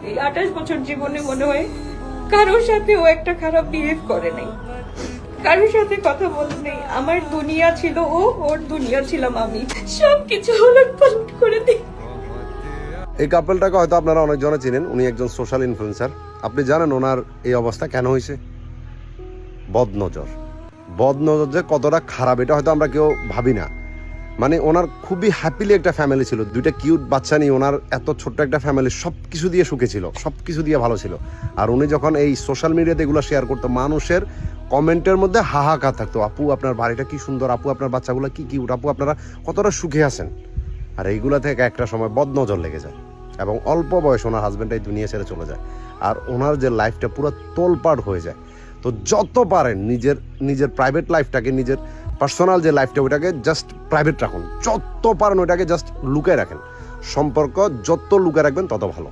এই 28 বছর জীবনে মনে হয় কারোর সাথে ও একটা খারাপ বিহেভ করে নাই, কারোর সাথে কথা বলে নেই। আমার দুনিয়া ছিল ও, ওর দুনিয়া ছিলাম আমি, সবকিছু উলটপালট করে দিই। এই কাপলটাকে হয়তো আপনারা অনেকজনে চিনেন, উনি একজন সোশ্যাল ইনফ্লুয়েন্সার। আপনি জানেন ওনার এই অবস্থা কেন হয়েছে? বদনজর। বদনজর যে কতটা খারাপ এটা হয়তো আমরা কেউ ভাবি না। মানে ওনার খুবই হ্যাপিলি একটা ফ্যামিলি ছিল, 2টা কিউট বাচ্চা নিয়ে ওনার এত ছোট্ট একটা ফ্যামিলি, সব কিছু দিয়ে সুখে ছিল, সব কিছু দিয়ে ভালো ছিল। আর উনি যখন এই সোশ্যাল মিডিয়াতে এগুলো শেয়ার করতো, মানুষের কমেন্টের মধ্যে হাহাকার থাকতো, আপু আপনার বাড়িটা কি সুন্দর, আপু আপনার বাচ্চাগুলো কি কিউট, আপু আপনারা কতটা সুখে আছেন। আর এইগুলা থেকে একটা সময় বদনজর লেগে যায় এবং অল্প বয়স ওনার হাজব্যান্ড এই দুনিয়া ছেড়ে চলে যায়। আর ওনার যে লাইফটা পুরো তোলপাড় হয়ে যায়। তো যত পারেন নিজের প্রাইভেট লাইফটাকে, নিজের পার্সোনাল যে লাইফটা ওইটাকে জাস্ট প্রাইভেট রাখুন, যত পারেন ওইটাকে জাস্ট লুকায় রাখেন। সম্পর্ক যত লুকায় রাখবেন তত ভালো।